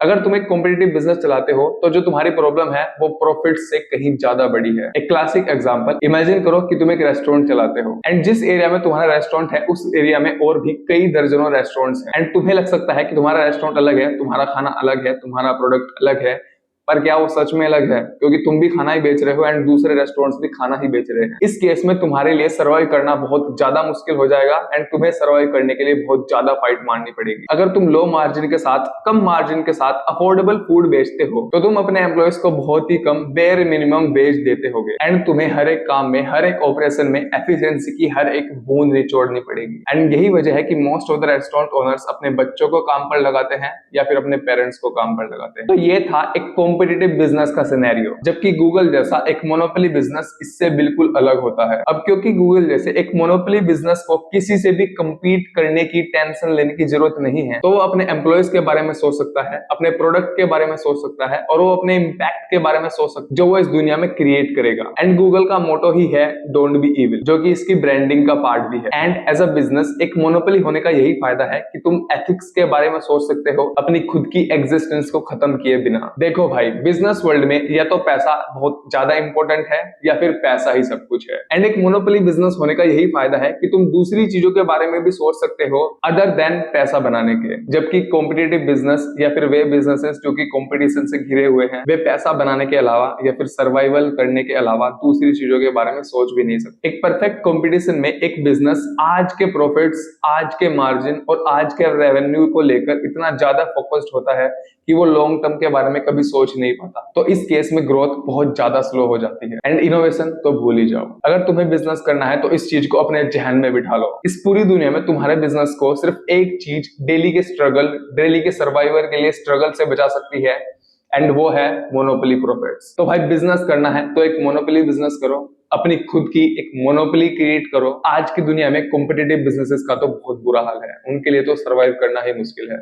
अगर तुम एक कॉम्पिटिटिव बिजनेस चलाते हो तो जो तुम्हारी प्रॉब्लम है वो प्रॉफिट से कहीं ज्यादा बड़ी है। एक क्लासिक एग्जांपल इमेजिन करो कि तुम एक रेस्टोरेंट चलाते हो एंड जिस एरिया में तुम्हारा रेस्टोरेंट है उस एरिया में और भी कई दर्जनों रेस्टोरेंट्स हैं एंड तुम्हें लग सकता है कि तुम्हारा रेस्टोरेंट अलग है, तुम्हारा खाना अलग है, तुम्हारा प्रोडक्ट अलग है, पर क्या वो सच में अलग है? क्योंकि तुम भी खाना ही बेच रहे हो एंड दूसरे रेस्टोरेंट्स भी खाना ही बेच रहे हैं। इस केस में तुम्हारे लिए सर्वाइव करना बहुत ज्यादा मुश्किल हो जाएगा एंड तुम्हें सर्वाइव करने के लिए बहुत ज्यादा फाइट मारनी पड़ेगी। अगर तुम लो मार्जिन के साथ, कम मार्जिन के साथ अफोर्डेबल फूड बेचते हो तो तुम अपने एम्प्लॉयज को बहुत ही कम बेयर मिनिमम वेज देते होगे एंड तुम्हें हर एक काम में, हर एक ऑपरेशन में एफिशिएंसी की हर एक बूंद निचोड़नी पड़ेगी। एंड यही वजह है कि most of the restaurant owners अपने बच्चों को काम पर लगाते हैं या फिर अपने पेरेंट्स को काम पर लगाते हैं। तो ये था एक कॉम्पिटिटिव बिजनेस का सिनेरियो, जबकि गूगल जैसा एक मोनोपोली बिजनेस इससे बिल्कुल अलग होता है। अब क्योंकि गूगल जैसे एक मोनोपोली बिजनेस को किसी से भी compete करने की, टेंशन लेने की जरूरत नहीं है, तो वो अपने एम्प्लॉयज के बारे में सोच सकता है, अपने प्रोडक्ट के बारे में सोच सकता है और वो अपने इम्पैक्ट के बारे में सोच सकता है जो वो इस दुनिया में क्रिएट करेगा। एंड गूगल का मोटो ही है डोंट बी इविल, जो कि इसकी ब्रांडिंग का पार्ट भी है। एंड एज अ बिजनेस एक मोनोपोली होने का यही फायदा है कि तुम एथिक्स के बारे में सोच सकते हो अपनी खुद की एग्जिस्टेंस को खत्म किए बिना। देखो भाई, बिजनेस वर्ल्ड में या तो पैसा बहुत ज्यादा इंपॉर्टेंट है या फिर पैसा ही सब कुछ है। एंड एक मोनोपोली बिजनेस होने का यही फायदा है कि तुम दूसरी चीजों के बारे में भी सोच सकते हो अदर देन पैसा बनाने के। जबकि कॉम्पिटिटिव बिजनेस या फिर वे बिजनेसेस जो कि कंपटीशन से घिरे हुए हैं, वे पैसा बनाने के अलावा या फिर सर्वाइवल करने के अलावा दूसरी चीजों के बारे में सोच भी नहीं सकते। एक परफेक्ट कंपटीशन में एक बिजनेस आज के प्रॉफिट्स, आज के मार्जिन और आज के रेवेन्यू को लेकर इतना ज्यादा फोकस्ड होता है कि वो लॉन्ग टर्म के बारे में कभी सोच नहीं पाता। तो इस केस में ग्रोथ बहुत ज्यादा स्लो हो जाती है एंड इनोवेशन तो भूल ही जाओ। अगर तुम्हें बिजनेस करना है तो इस चीज को अपने जहन में बिठा लो। इस पूरी दुनिया में तुम्हारे बिजनेस को सिर्फ एक चीज डेली के स्ट्रगल, डेली के सर्वाइवर के लिए स्ट्रगल से बचा सकती है एंड वो है मोनोपोली प्रॉफिट्स। तो भाई बिजनेस करना है तो एक मोनोपोली बिजनेस करो, अपनी खुद की एक मोनोपोली क्रिएट करो। आज की दुनिया में कॉम्पिटिटिव बिजनेसेस का तो बहुत बुरा हाल है, उनके लिए तो सर्वाइव करना ही मुश्किल है।